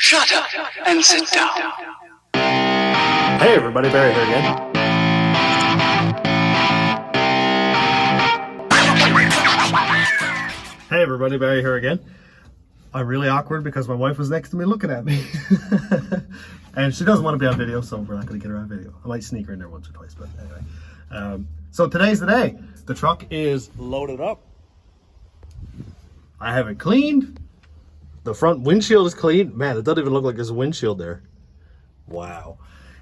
Shut up and sit down. Hey everybody, Barry here again. Hey everybody, Barry here again. I'm really awkward because my wife was next to me looking at me. And she doesn't want to be on video, so we're not going to get her on video. I might sneak her in there once or twice, but anyway. So today's the day. The truck is loaded up. I have it cleaned. The front windshield is clean. Man, it doesn't even look like there's a windshield there. Wow.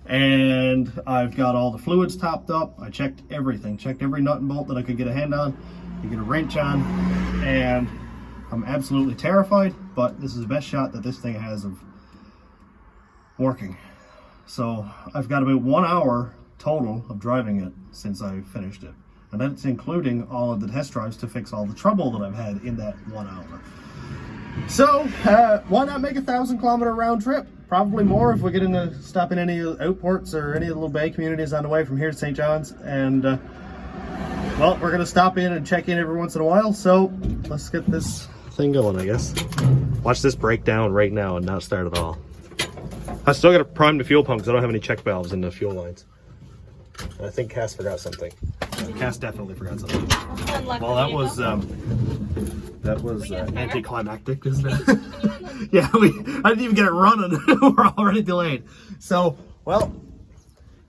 And I've got all the fluids topped up. I checked everything. Checked every nut and bolt that I could get a hand on. You get a wrench on. And I'm absolutely terrified, but this is the best shot that this thing has of working. So I've got about 1 hour total of driving it since I finished it. And that's including all of the test drives to fix all the trouble that I've had in that 1 hour. So, why not make a 1,000-kilometer round trip? Probably more if we get into stop in any outports or any of the little bay communities on the way from here to St. John's. And, well, we're going to stop in and check in every once in a while. So, let's get this thing going, I guess. Watch this break down right now and not start at all. I still got to prime the fuel pump because I don't have any check valves in the fuel lines. And I think Cass forgot something. Cass definitely forgot something. Well, that was anticlimactic, isn't it? Yeah, I didn't even get it running. We're already delayed. So, well,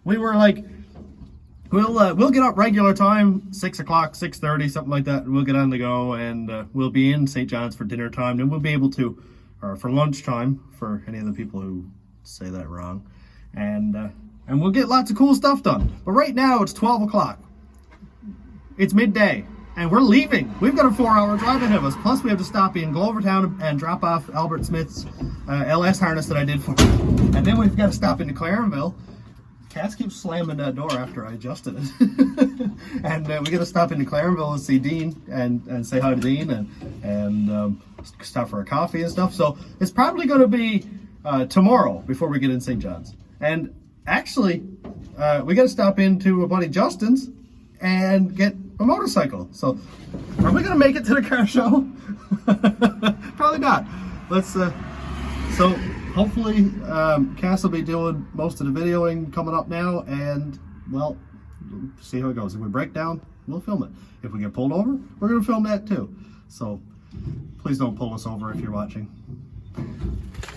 we were like, we'll get up regular time, 6 o'clock, 6:30, something like that. We'll get on the go, and we'll be in St. John's for dinner time, and we'll be able to, or for lunchtime, for any of the people who say that wrong, and we'll get lots of cool stuff done. But right now it's 12 o'clock. It's midday, and we're leaving. We've got a 4-hour drive ahead of us. Plus, we have to stop in Glovertown and drop off Albert Smith's LS harness that I did for him. And then we've got to stop into Clarenville. Cass keeps slamming that door after I adjusted it. And we got to stop into Clarenville and see Dean and say hi to Dean and stop for a coffee and stuff. So it's probably going to be tomorrow before we get in St. John's. And actually, we got to stop into a buddy Justin's and get a motorcycle. So are we gonna make it to the car show? Probably not. Let's so hopefully Cass will be doing most of the videoing coming up now, and well, see how it goes. If we break down, we'll film it. If we get pulled over, we're gonna film that too. So please don't pull us over if you're watching.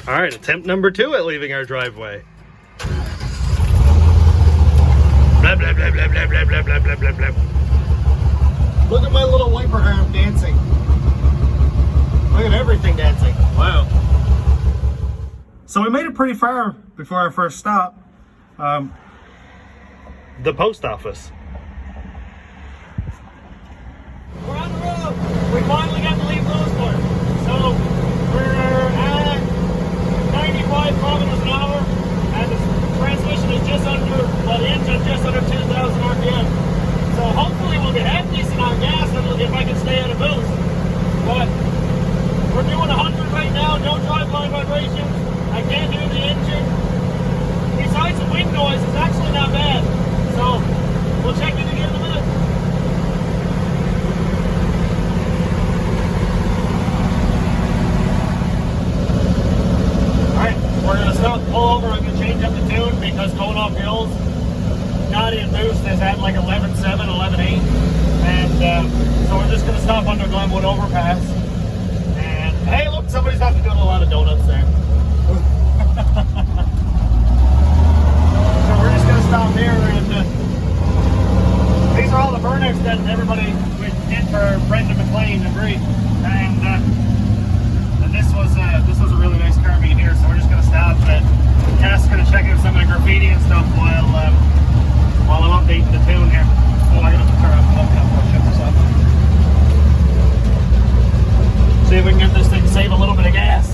All right, attempt number 2 at leaving our driveway. Blah, blah, blah, blah, blah, blah, blah, blah, blah, blah, blah. Look at my little wiper arm dancing. Look at everything dancing. Wow. So we made it pretty far before our first stop. The post office. We're on the road. We finally got to leave Lewisporte. So we're at 95 kilometers an hour. And the transmission is just under, well, the engine just under 2,000 RPM. So hopefully we'll get half decent on gas if I can stay at a boost. But we're doing 100 right now, no driveline vibrations. I can't hear the engine. Besides the wind noise, it's actually not bad. So we'll check in again in a minute. We're going to stop, pull over, I'm going to change up the tune because going off hills, not in boost, is at like 11.7, 11.8. And so we're just going to stop under Glenwood Overpass. And hey, look, somebody's having to do a lot of donuts there. So we're just going to stop here. And these are all the burnouts that everybody did for Brendan McLean and Bree. And this was a really nice car being here, so we're just going to stop. And Cass is going to check out some of the graffiti and stuff while I'm updating the tune here. Oh, I got to turn off the look up. I'll shut this off. See if we can get this thing to save a little bit of gas.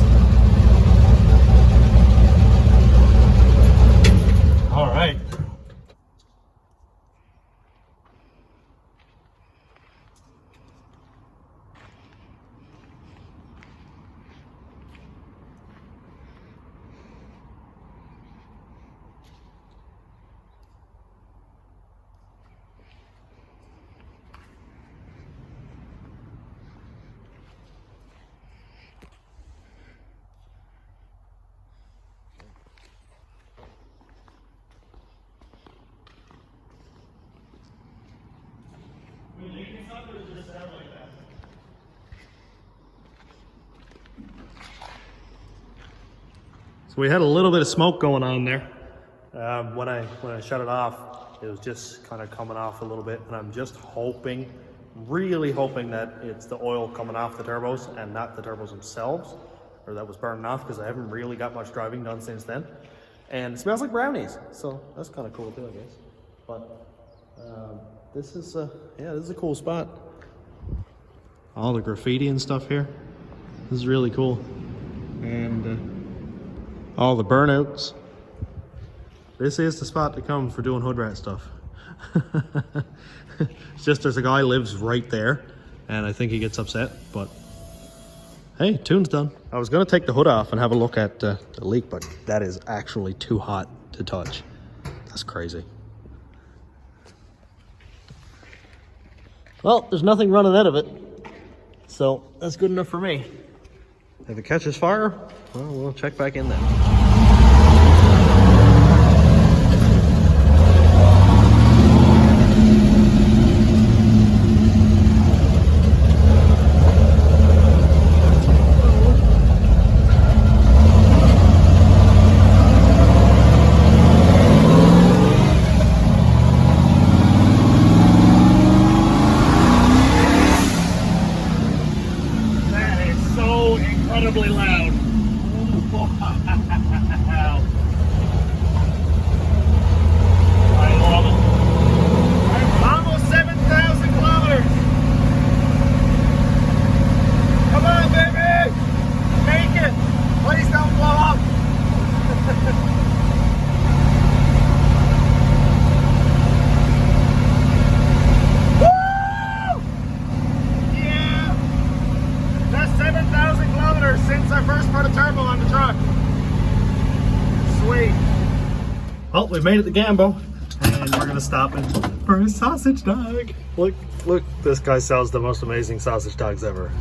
So we had a little bit of smoke going on there. When I shut it off, it was just kind of coming off a little bit, and I'm just hoping, really hoping that it's the oil coming off the turbos and not the turbos themselves, or that was burning off, because I haven't really got much driving done since then. And it smells like brownies, so that's kind of cool too, I guess. But this is a cool spot. All the graffiti and stuff here. This is really cool. And all the burnouts. This is the spot to come for doing hood rat stuff. It's just there's a guy lives right there, and I think he gets upset, but hey, tune's done. I was gonna take the hood off and have a look at the leak, but that is actually too hot to touch. That's crazy. Well, there's nothing running out of it, so that's good enough for me. If it catches fire, well, we'll check back in then. Incredibly loud. Wow. I love it. Almost 7,000 kilometers. Come on, baby. Make it. Please don't blow up. Since I first put a turbo on the truck. Sweet. Well, we made it to Gambo, and we're gonna stop in for a sausage dog. Look, this guy sells the most amazing sausage dogs ever.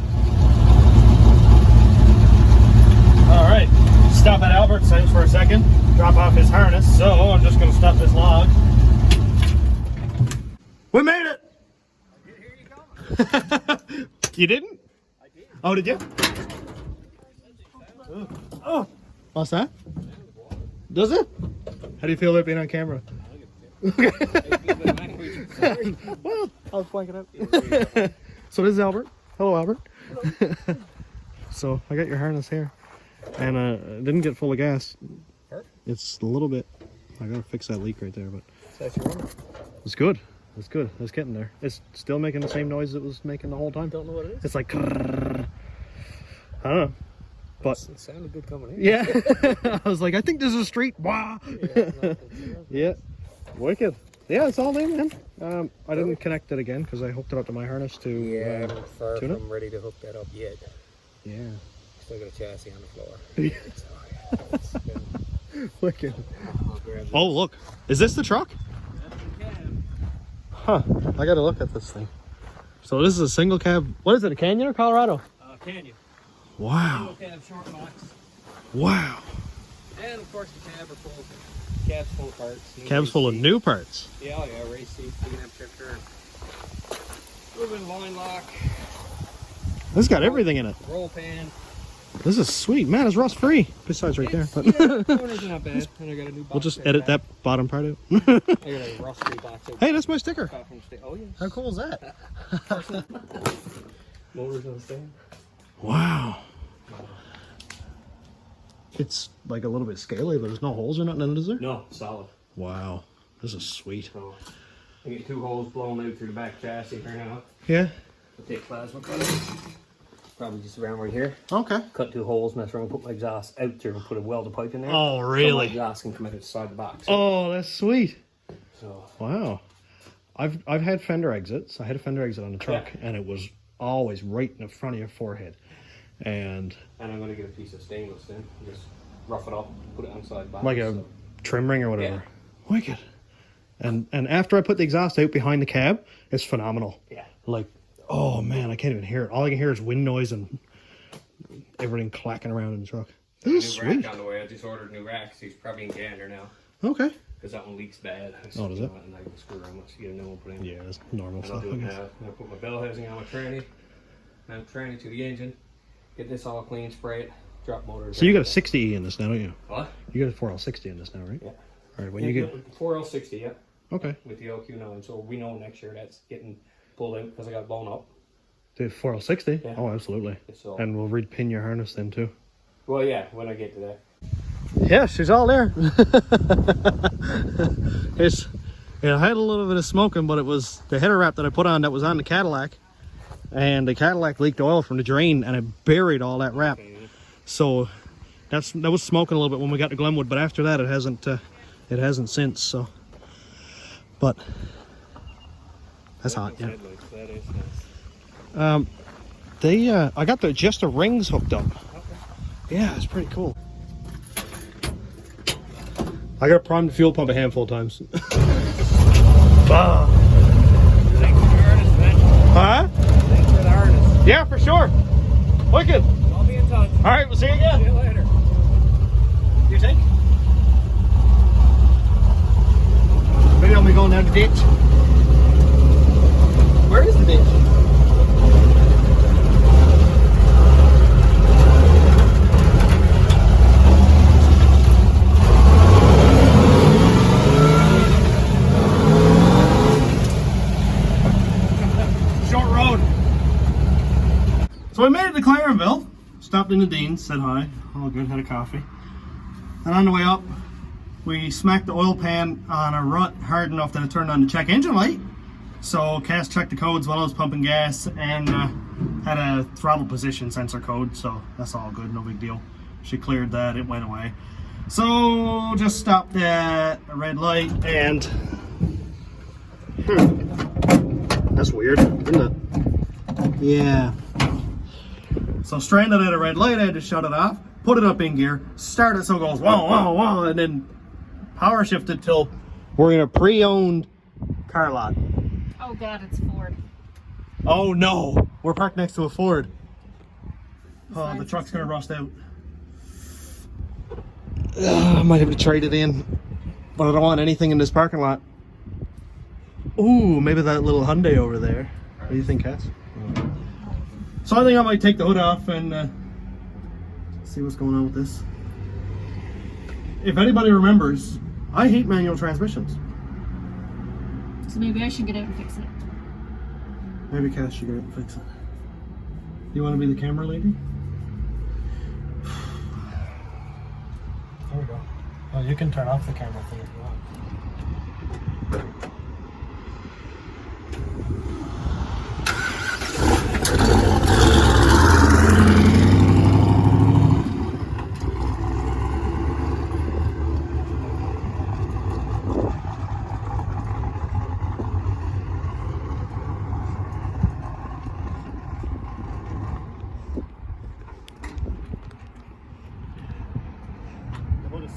All right, stop at Albert's house for a second, drop off his harness. So I'm just gonna stop this log. We made it. Here you go. You didn't? I did. Oh, did you? Oh, what's that? Does it? How do you feel about being on camera? Well, I was blanking out. So this is Albert. Hello, Albert. So I got your harness here, and it didn't get full of gas. It's a little bit. I gotta fix that leak right there, but it's good. It's good. It's getting there. It's still making the same noise it was making the whole time. Don't know what it is. It's like, I don't know. But it sounded good coming in. Yeah. I was like, I think there's a street. Wow. Yeah. Wicked. Yeah, it's all in, man. I didn't connect it again because I hooked it up to my harness to I'm far tune from ready to hook that up yet. Yeah. Still got a chassis on the floor. Yeah. Wicked. Oh, look. Is this the truck? Huh. I got to look at this thing. So this is a single cab. What is it, a Canyon or Colorado? Canyon. Wow. Single cab short box. Wow. And of course the cab's full of parts. Cab's full of new parts. Yeah, race seats, D&M shifter, moving line lock. This got everything in it. Roll pan. This is sweet. Man, it's rust free. Besides right there. But Corners are not bad. And I got a new box. we'll just edit that bottom part out. I got a rust-free box. Hey, that's my sticker. Oh, yeah. How cool is that? Motors on the stand. Wow. It's like a little bit scaly, but there's no holes or nothing in it, is there? No, solid. Wow. This is sweet. So, I get 2 holes blown out through the back chassis here now. Yeah? I'll take plasma cutter. Probably just around right here. Okay. Cut 2 holes, mess around, put my exhaust out there and put a welded pipe in there. Oh, So really? my exhaust can come out outside the box. Oh, that's sweet. So, Wow. I've had fender exits. I had a fender exit on the truck, and it was always right in the front of your forehead. And I'm going to get a piece of stainless then. Just rough it up, put it inside the box. like a trim ring or whatever. Yeah. Wicked. And after I put the exhaust out behind the cab, it's phenomenal. Yeah. Like, oh man, I can't even hear it. All I can hear is wind noise and everything clacking around in the truck. This is sweet. Rack on the way. I just ordered new racks. He's probably in Gander now. Okay. Because that one leaks bad. Oh, does it? And I can screw around once you get a new one put in. Yeah, that's normal And stuff. I'll do it now. I'll put my bell housing on my tranny. And tranny to the engine. Get this all clean, spray it. drop motors. So you got a 60E in this now, don't you? What? You got a 4L60 in this now, right? Yeah. All right, when you get... 4L60, yeah. Okay. With the LQ now, and so we know next year that's getting pulled in because I got blown up. The 4L60? Yeah. Oh, absolutely. So, And we'll repin your harness then too. well, yeah, when I get to that. Yeah, she's all there. I had a little bit of smoking, but it was the header wrap that I put on that was on the Cadillac. And the Cadillac leaked oil from the drain and it buried all that wrap. Okay. So that was smoking a little bit when we got to Glenwood, but after that it hasn't since. So, but that's hot. Yeah. That is nice. I got just the rings hooked up. Okay. Yeah, it's pretty cool. I got to prime the fuel pump a handful of times. Thanks for the harness, man. Huh? Thanks for the harness. Yeah, for sure. Wicked. I'll be in touch. All right, we'll see you again. See you later. You think? Maybe I'll be going down the ditch. Where is the ditch? Short road. So we made it to Clarenville. Stopped in the Dean's, said hi. All good, had a coffee. And on the way up, we smacked the oil pan on a rut hard enough that it turned on the check engine light. So Cass checked the codes while I was pumping gas and had a throttle position sensor code, so that's all good, no big deal. She cleared that, it went away. So just stopped at a red light and that's weird, isn't it? Yeah. So stranded at a red light, I had to shut it off, put it up in gear, start it so it goes wow, wow, wow, and then power shifted till we're in a pre-owned car lot. Oh God, it's Ford. Oh no, we're parked next to a Ford. Oh, the truck's gonna rust out. I might have to trade it in, but I don't want anything in this parking lot. Ooh, maybe that little Hyundai over there. What do you think, Cass? So I think I might take the hood off and see what's going on with this. If anybody remembers, I hate manual transmissions. So maybe I should get out and fix it. Maybe Cass should go out and fix it. You want to be the camera lady? There we go. Oh, you can turn off the camera thing if you want.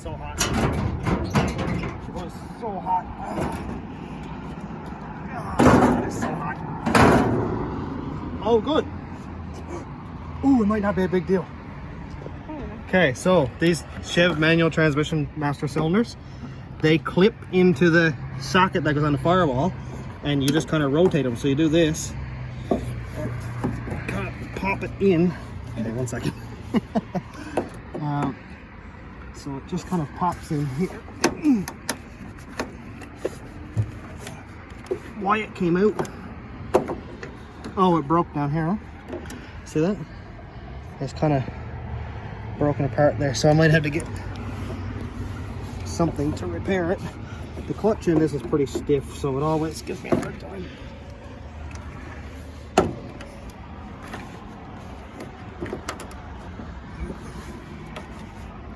So hot. It was so hot. It is so hot. Oh, good. Ooh, it might not be a big deal. Okay, so these Chev manual transmission master cylinders, they clip into the socket that goes on the firewall, and you just kind of rotate them. So you do this, kind of pop it in. Okay, 1 second. So it just kind of pops in here. Why it came out. Oh, it broke down here, huh? See that? It's kind of broken apart there, so I might have to get something to repair it. The clutch in this is pretty stiff, so it always gives me a hard time.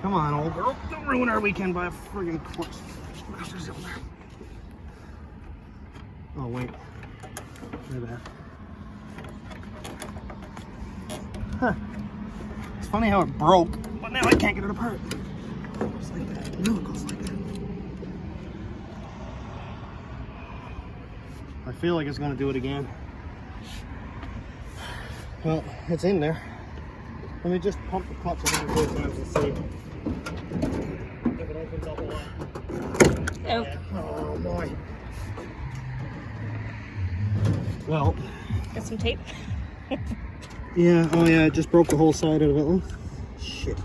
Come on, old girl. Don't ruin our weekend by a friggin' clutch master cylinder. Oh, wait. My bad. Huh. It's funny how it broke, but now I can't get it apart. Just like that. No, it goes like that. I feel like it's going to do it again. Well, it's in there. Let me just pump the clutch a couple of times and see if it opens up a lot. Oh. Oh boy. Well. Got some tape. Yeah, oh yeah, it just broke the whole side of it. Shit.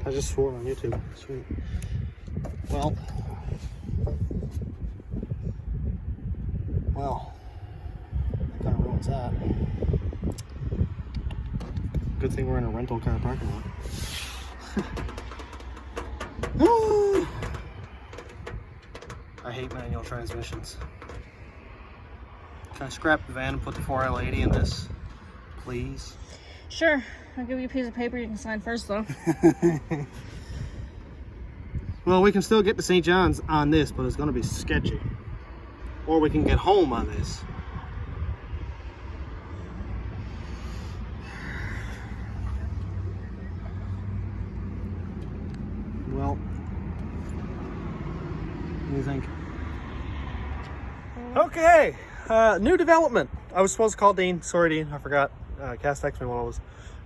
I just swore on YouTube. Sweet. Well. That kind of ruins that. Good thing we're in a rental car parking lot. I hate manual transmissions. Can I scrap the van and put the 4L80 in this, please? Sure. I'll give you a piece of paper you can sign first, though. Well, we can still get to St. John's on this, but it's going to be sketchy. Or we can get home on this. Well, what do you think? Okay, new development. I was supposed to call Dean. Sorry, Dean, I forgot. Cass texted me while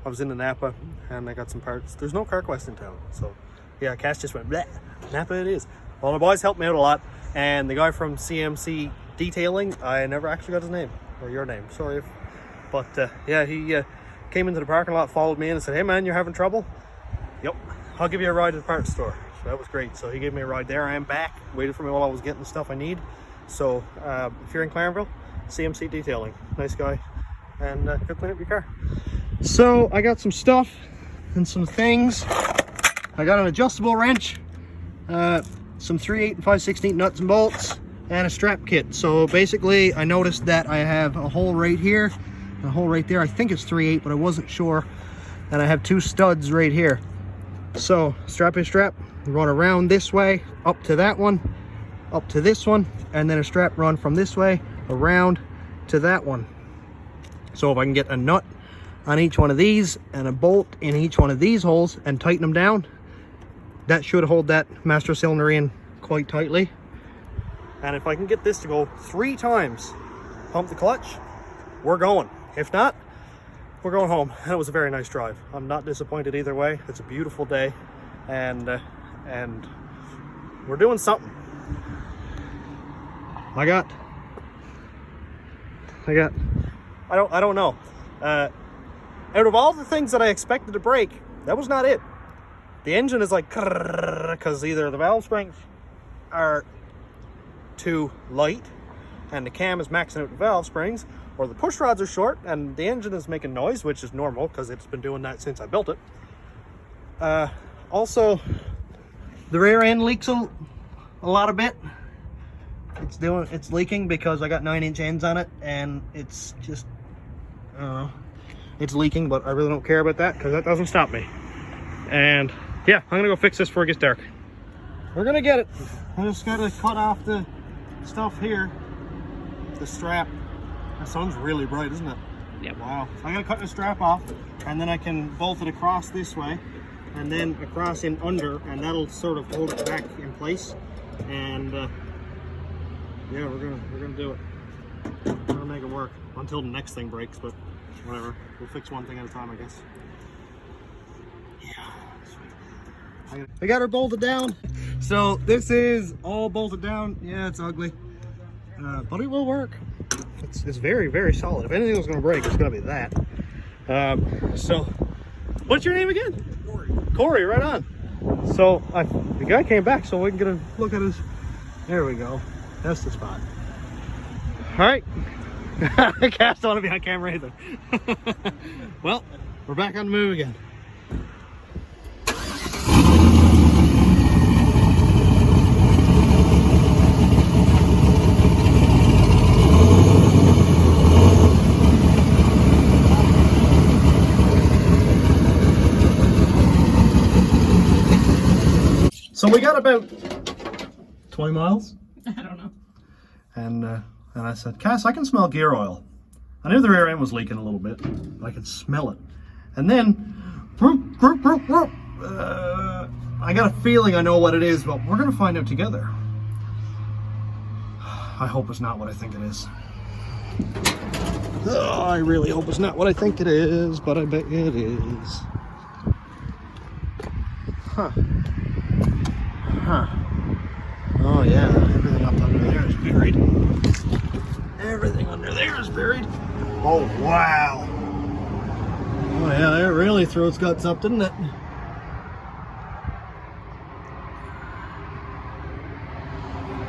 I was in the Napa, and I got some parts. There's no CarQuest in town, so yeah, Cass just went, bleh, Napa it is. Well, my boys helped me out a lot, and the guy from CMC Detailing, I never actually got his name, or your name, sorry. But yeah, he came into the parking lot, followed me in and said, hey man, you're having trouble? Yep, I'll give you a ride to the parts store. So that was great. So he gave me a ride there. I am back, waited for me while I was getting the stuff I need. So if you're in Clarenville, CMC Detailing, nice guy, and go clean up your car. So I got some stuff and some things. I got an adjustable wrench, some 3/8 and 5/16 nuts and bolts, and a strap kit. So basically I noticed that I have a hole right here and a hole right there. I think it's 3/8, but I wasn't sure. And I have 2 studs right here. So strap is strap, run around this way, up to that one, up to this one, and then a strap run from this way around to that one. So if I can get a nut on each one of these and a bolt in each one of these holes and tighten them down, that should hold that master cylinder in quite tightly. And if I can get this to go 3 times, pump the clutch, we're going. If not, we're going home. It was a very nice drive. I'm not disappointed either way. It's a beautiful day, and we're doing something. I don't know. Out of all the things that I expected to break, that was not it. The engine is like, because either the valve springs are too light and the cam is maxing out the valve springs, or the push rods are short and the engine is making noise, which is normal because it's been doing that since I built it. Also, the rear end leaks a lot a bit. It's leaking because I got 9-inch ends on it, and it's just, I don't know, it's leaking, but I really don't care about that because that doesn't stop me. And yeah, I'm gonna go fix this before it gets dark. We're gonna get it. I just gotta cut off the stuff here, the strap. That sounds really bright, isn't it? Yep. Wow. I gotta cut the strap off, and then I can bolt it across this way, and then across in under, and that'll sort of hold it back in place. And yeah, we're gonna do it. We're gonna make it work until the next thing breaks, but whatever. We'll fix one thing at a time, I guess. Yeah. I got her bolted down. So this is all bolted down. Yeah, it's ugly, but it will work. It's very, very solid. If anything was going to break, it's going to be that. So, what's your name again? Corey. Corey, right on. So, the guy came back so we can get a look at his... There we go. That's the spot. All right. Cass don't want to be on camera either. Well, we're back on the move again. So we got about 20 miles. I don't know. And I said, Cass, I can smell gear oil. I knew the rear end was leaking a little bit. I could smell it. And then, I got a feeling I know what it is, but we're going to find out together. I hope it's not what I think it is. Oh, I really hope it's not what I think it is, but I bet it is. Huh. Huh. Oh yeah, everything up under there is buried. Everything under there is buried. Oh wow. Oh yeah, that really throws guts up, didn't it?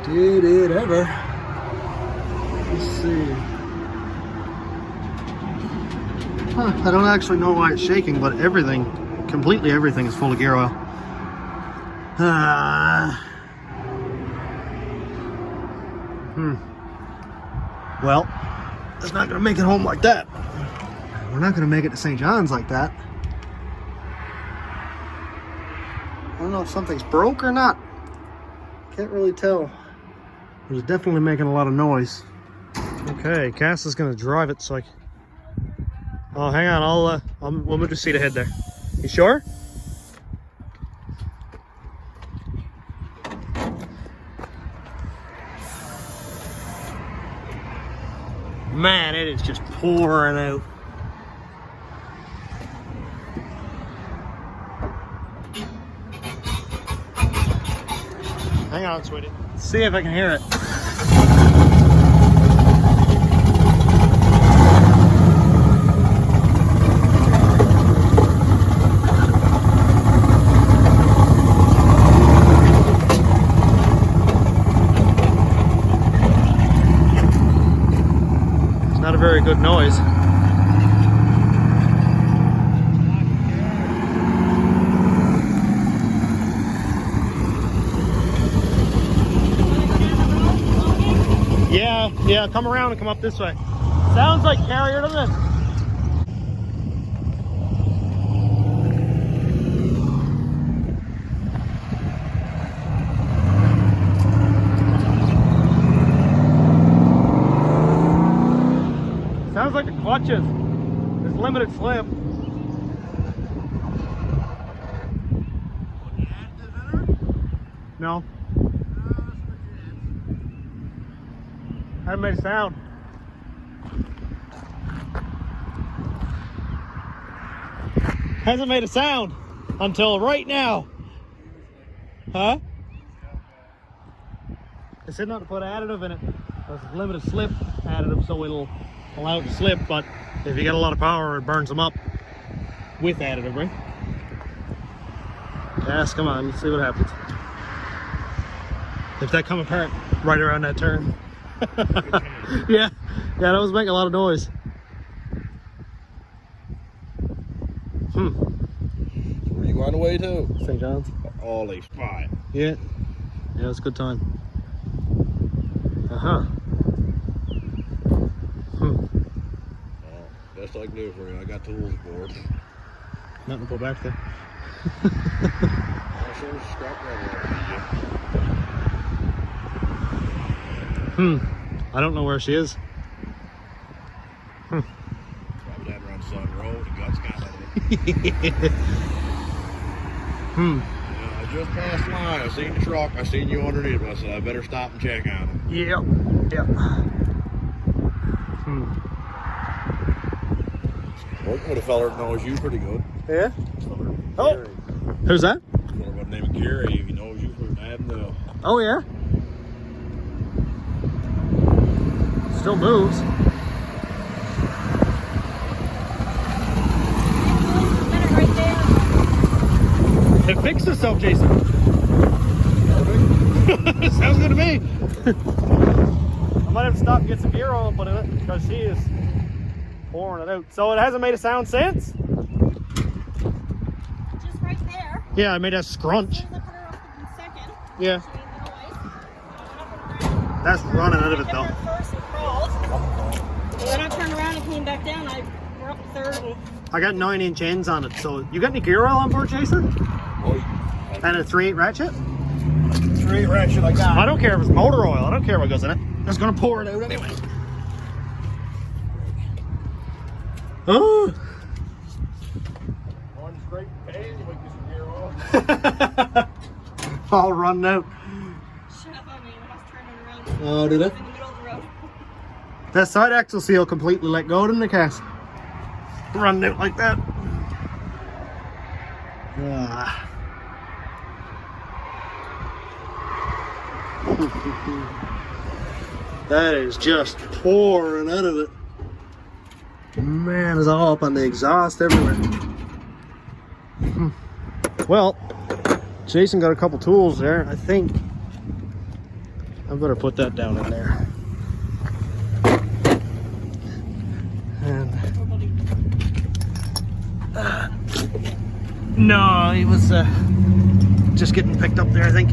Did it ever? Let's see. I don't actually know why it's shaking, but everything, completely everything is full of gear oil. Well, it's not going to make it home like that. We're not going to make it to St. John's like that. I don't know if something's broke or not. Can't really tell. But it's definitely making a lot of noise. Okay, Cass is going to drive it so I can... Oh, hang on, we'll move the seat ahead there. You sure? Man, it is just pouring out. Hang on, sweetie. Let's see if I can hear it. Not a very good noise. Yeah, come around and come up this way. Sounds like carrier, doesn't it? Sounds like the clutches. There's limited slip. No. Haven't made a sound. Hasn't made a sound until right now. Huh? I said not to put additive in it. It's limited slip additive, so it'll allow it to slip, but if you get a lot of power, it burns them up with additive, right? Yes, come on, let's see what happens. If that come apart right around that turn. yeah, that was making a lot of noise. Where you on the way to? St. John's. Holy spot. Yeah, it's a good time. Uh-huh. Well, best I can do for you. I got tools aboard. Nothing to put back there. I'll show you scrap metal. I don't know where she is. Probably down around Sun Road. The guts got out of it. Yeah, I just passed line. I seen the truck. I seen you underneath. I said I better stop and check on it. Yep. Working with a fella that knows you pretty good. Yeah? Oh. Gary. Who's that? Fella by the name of Gary. He knows you from Admiral. Oh yeah. Still moves. It fixed itself, Jason. Sounds good to me. I might have to stop and get some gear oil and put in it because she is pouring it out. So it hasn't made a sound since? Just right there. Yeah, I made that scrunch. As soon as I put her up in second, Yeah. she made the noise. That's running out of it I though. kept her first and crawled. And then I turned around and came back down. We're up third. And I got 9-inch ends on it. So you got any gear oil on board, Jason? And a 3/8 ratchet? 3/8 ratchet like that. I don't care if it's motor oil. I don't care what goes in it. I'm just gonna pour it out anyway. Oh. One straight pan, you might get some gear oil. All run out. shut up on me when I was turning around. Oh, did it? In the middle of the road. That side axle seal completely let go, didn't it, Cass? Run out like that. Ah. That is just pouring out of it. man, it's all up on the exhaust everywhere. Well, Jason got a couple tools there. I think I better put that down in there. And no, he was just getting picked up there, I think.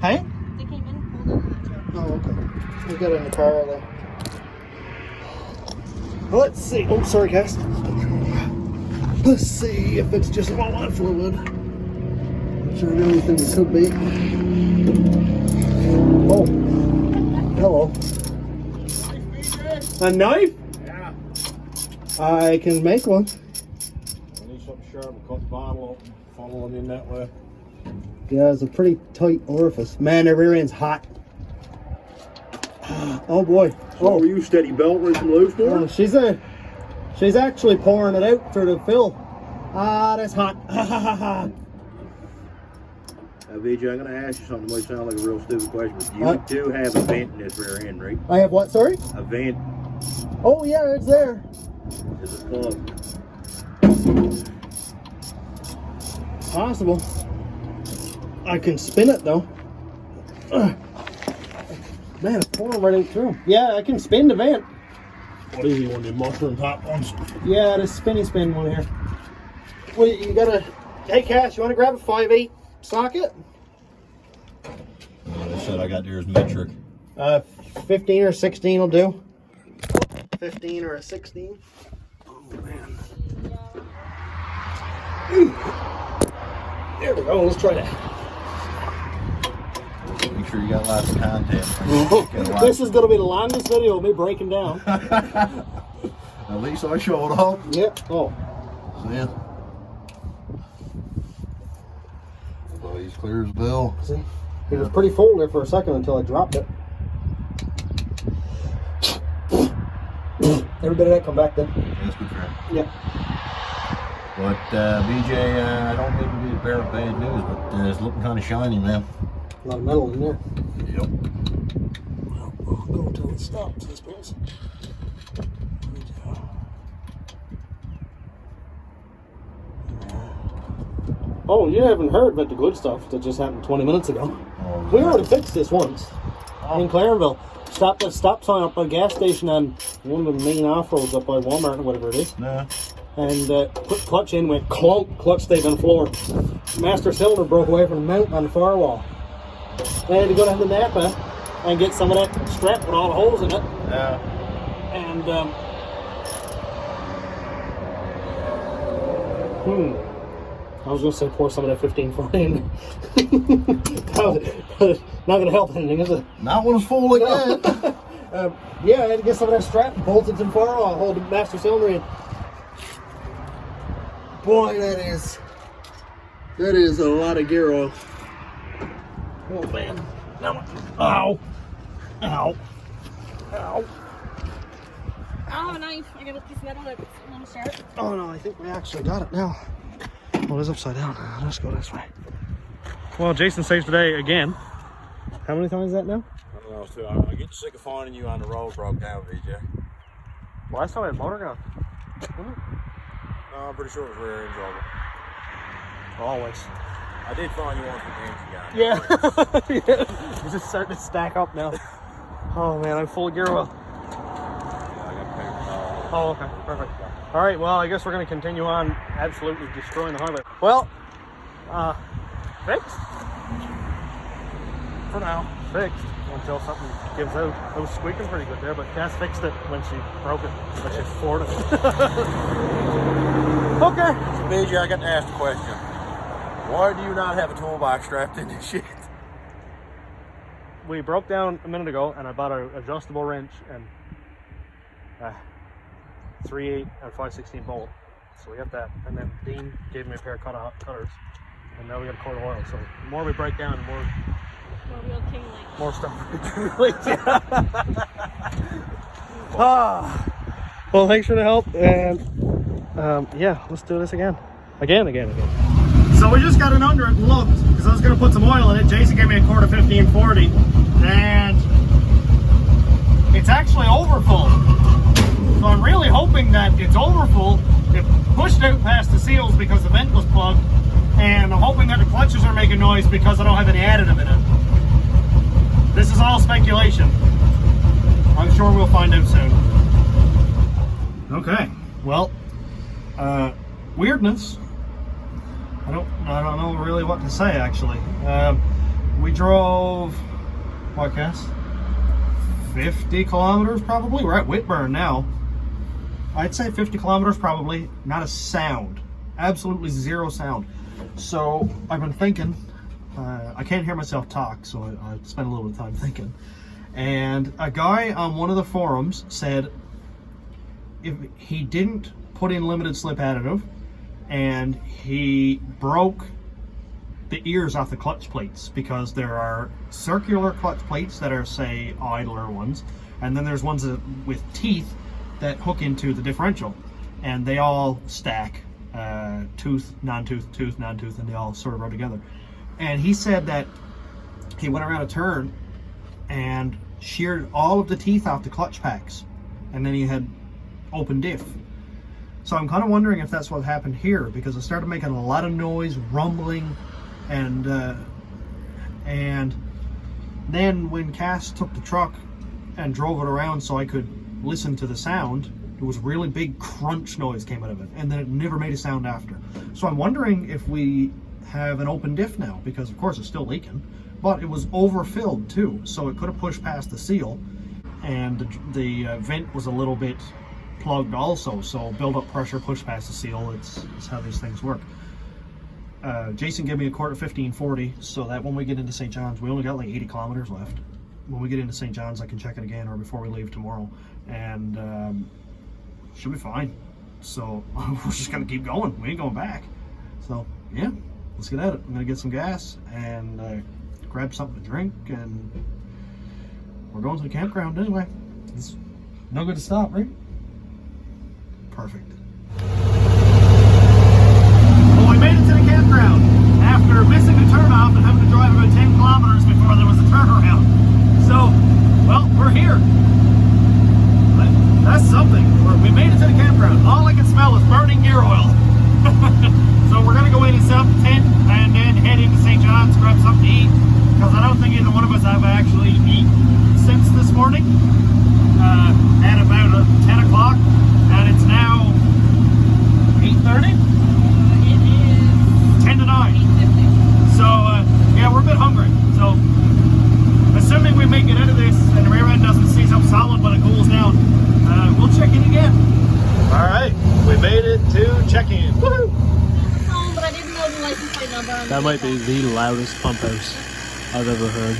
Hey? They came in, pulled in the truck. Oh, okay. We got it in the car there. Well, let's see. Oh, sorry, guys. Let's see if it's just walnut fluid. Which I really think it could be. Oh, hello. A knife? Yeah. I can make one. I need something sharp and cut the bottle open, funnel it in that way. Yeah, it's a pretty tight orifice. Man, their rear end's hot. Oh boy. Oh, were you steady belting from Lewisporte? She's actually pouring it out for the fill. Ah, that's hot. BJ, I'm going to ask you something that might sound like a real stupid question, but you do have a vent in this rear end, right? I have what, sorry? A vent. Oh yeah, it's there. Is it plugged? Possible. I can spin it though. Man, it's pouring right out through. Yeah, I can spin the vent. What is he, one of the mushroom top ones? Yeah, this spinny spin one here. Well, you gotta. Hey, Cash, you want to grab a 5/8 socket? They said I got yours metric. 15 or 16 will do. 15 or a 16. Oh man. There we go. Let's try that. Make sure you got lots of content. This is gonna be the longest video of me breaking down. At least I showed up. Yep. Oh. Yeah. Well, he's clear as a bell. See, it was pretty full there for a second until I dropped it. Every bit of that come back then. That's good for him. Yep. But BJ, I don't mean to be a bearer of bad news, but it's looking kind of shiny, man. A lot of metal in there. Yep. Well, I'll go until it stops, I suppose. Oh, you haven't heard about the good stuff that just happened 20 minutes ago. Oh, We already fixed this once in Clarenville. Stopped at a stop sign up by a gas station on one of the main off-roads up by Walmart or whatever it is. Nah. And put clutch in, went clunk, clutch stayed on the floor. Master cylinder broke away from the mount on the firewall. I had to go down to Napa and get some of that strap with all the holes in it. Yeah. And I was gonna say pour some of that 1540 in. Not gonna help anything, is it? Not when it's full like that. Yeah, I had to get some of that strap bolted to the firewall, hold the master cylinder in. Boy, that is a lot of gear oil. Oh man. Now, ow. Ow. Ow. Oh, a knife. I got a piece of metal that's a little sharp. Oh no, I think we actually got it now. Oh, it's upside down. Let's go this way. Well, Jason saves the day again. How many times is that now? I don't know, too. I get sick of finding you on the road broke down, BJ. Last time I had motor gun. No, I'm pretty sure it was rear end trouble. Always. I did find you one from the engine guy. Yeah. It's just starting to stack up now. Oh man, I'm full of gear oil. Yeah, I got paper towel. Oh, okay, perfect. All right, well, I guess we're going to continue on absolutely destroying the highway. Well, fixed. For now, fixed until something gives out. It was squeaking pretty good there, but Cass fixed it when she broke it, when she floored it. Okay. So, BJ, I got to ask the question. Why do you not have a toolbox strapped in this shit? We broke down a minute ago, and I bought an adjustable wrench and 3/8 and 5/16 bolt. So we got that, and then Dean gave me a pair of cutters, and now we got a quart of oil. So the more we break down, the more more stuff. Well, thanks for the help, and yeah, let's do this again. So we just got in under it and looked, because I was going to put some oil in it. Jason gave me a quart of 1540, and it's actually overfull. So I'm really hoping that it's overfull. It pushed out past the seals because the vent was plugged, and I'm hoping that the clutches are making noise because I don't have any additive in it. This is all speculation. I'm sure we'll find out soon. Okay, well, weirdness. I don't know really what to say actually. We drove, what, Cass? 50 kilometers probably. We're at Whitburn now. I'd say 50 kilometers probably. Not a sound. Absolutely zero sound. So I've been thinking, I can't hear myself talk, so I spent a little bit of time thinking. And a guy on one of the forums said if he didn't put in limited slip additive and he broke the ears off the clutch plates, because there are circular clutch plates that are, say, idler ones, and then there's ones that, with teeth that hook into the differential, and they all stack, tooth, non-tooth, tooth, non-tooth, and they all sort of rub together. And he said that he went around a turn and sheared all of the teeth off the clutch packs, and then he had open diff. So I'm kind of wondering if that's what happened here, because it started making a lot of noise, rumbling, and then when Cass took the truck and drove it around so I could listen to the sound, there was really big crunch noise came out of it, and then it never made a sound after. So I'm wondering if we have an open diff now, because of course it's still leaking, but it was overfilled too, so it could have pushed past the seal, and the vent was a little bit plugged also, so build up pressure, push past the seal. It's how these things work. Jason gave me a quart of 1540, so that when we get into St. John's, we only got like 80 kilometers left. When we get into St. John's, I can check it again, or before we leave tomorrow, and should be fine. So we're just gonna keep going. We ain't going back. So yeah, let's get at it. I'm gonna get some gas and grab something to drink, and we're going to the campground anyway. It's no good to stop, right? Perfect. Well, we made it to the campground after missing a turnoff and having to drive about 10 kilometers before there was a turnaround. So, well, we're here. That's something. We made it to the campground. All I can smell is burning gear oil. So we're going to go in and set up the tent and then head into St. John's, grab something to eat, because I don't think either one of us have actually eaten since this morning at about 10 o'clock. And it's now 8:30? It is 10 to 9. 8:50. So, yeah, we're a bit hungry. So, assuming we make it out of this and the rear end doesn't seize up solid when it cools down, we'll check in again. All right, we made it to check-in. Woohoo! But I didn't know the license plate number. That might be the loudest pump house I've ever heard.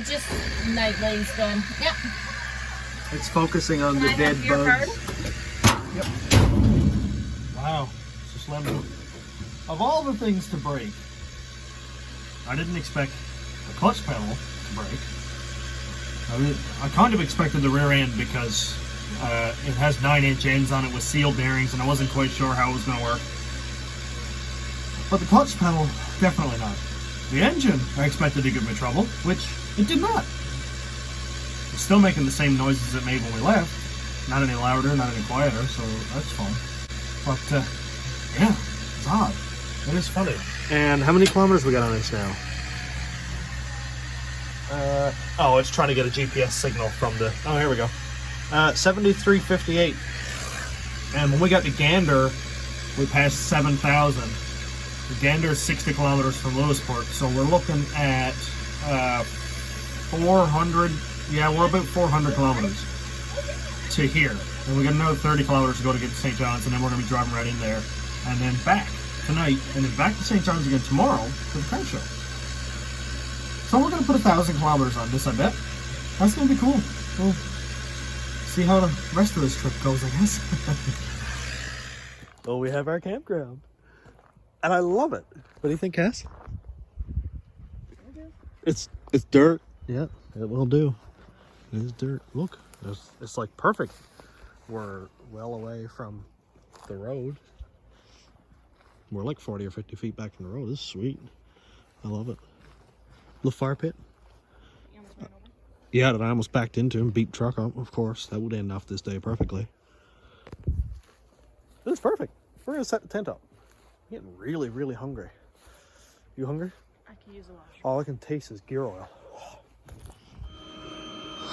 Just night lane's done. Yep. It's focusing on Can the I dead have your bugs. card? Yep. Wow, it's just Lambert. Of all the things to break, I didn't expect the clutch pedal to break. I kind of expected the rear end because it has 9-inch ends on it with sealed bearings, and I wasn't quite sure how it was going to work. But the clutch pedal, definitely not. The engine, I expected to give me trouble, which it did not. It's still making the same noises it made when we left. Not any louder, not any quieter, so that's fun. But, yeah, it's odd. It is funny. And how many kilometers we got on this now? Oh, it's trying to get a GPS signal from the... Oh, here we go. 7358. And when we got to Gander, we passed 7,000. Gander is 60 kilometers from Lewisporte, so we're looking at 400... Yeah, we're about 400 kilometers to here. And we got another 30 kilometers to go to get to St. John's, and then we're going to be driving right in there. And then back tonight, and then back to St. John's again tomorrow for the car show. So we're going to put 1,000 kilometers on this, I bet. That's going to be cool. We'll see how the rest of this trip goes, I guess. Well, we have our campground. And I love it. What do you think, Cass? It's dirt. Yeah, it will do. It is dirt. Look, it's like perfect. We're well away from the road. We're like 40 or 50 feet back from the road. This is sweet. I love it. The fire pit. Yeah, that I almost backed into and beat truck up, of course. That would end off this day perfectly. This is perfect. We're gonna set the tent up. I'm getting really, really hungry. You hungry? I can use a washroom. All I can taste is gear oil.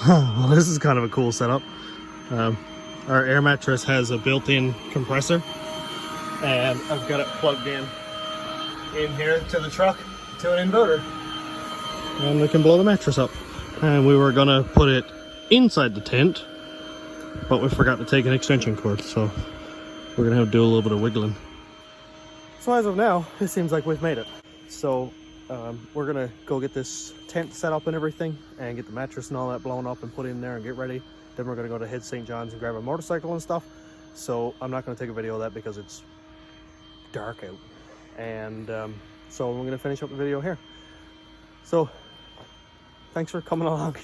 Well, this is kind of a cool setup. Our air mattress has a built-in compressor, and I've got it plugged in here to the truck to an inverter, and we can blow the mattress up. And we were gonna put it inside the tent, but we forgot to take an extension cord, so we're gonna have to do a little bit of wiggling. So as of now, it seems like we've made it. So we're gonna go get this tent set up and everything, and get the mattress and all that blown up and put in there and get ready. Then we're gonna go to Head St. John's and grab a motorcycle and stuff. So I'm not gonna take a video of that because it's dark out. And so we're gonna finish up the video here. So thanks for coming along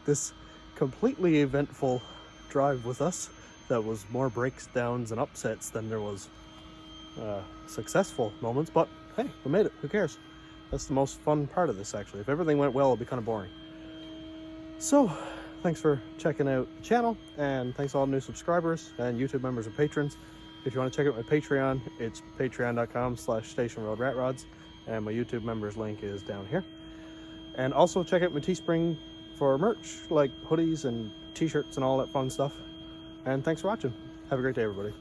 this completely eventful drive with us. That was more breakdowns and upsets than there was successful moments, but hey, we made it. Who cares? That's the most fun part of this, actually. If everything went well, it'd be kind of boring. So thanks for checking out the channel, and thanks to all new subscribers and YouTube members and patrons. If you want to check out my Patreon, it's patreon.com/stationroadratrods, and my YouTube members link is down here. And also check out my Teespring for merch, like hoodies and t-shirts and all that fun stuff. And thanks for watching. Have a great day, everybody.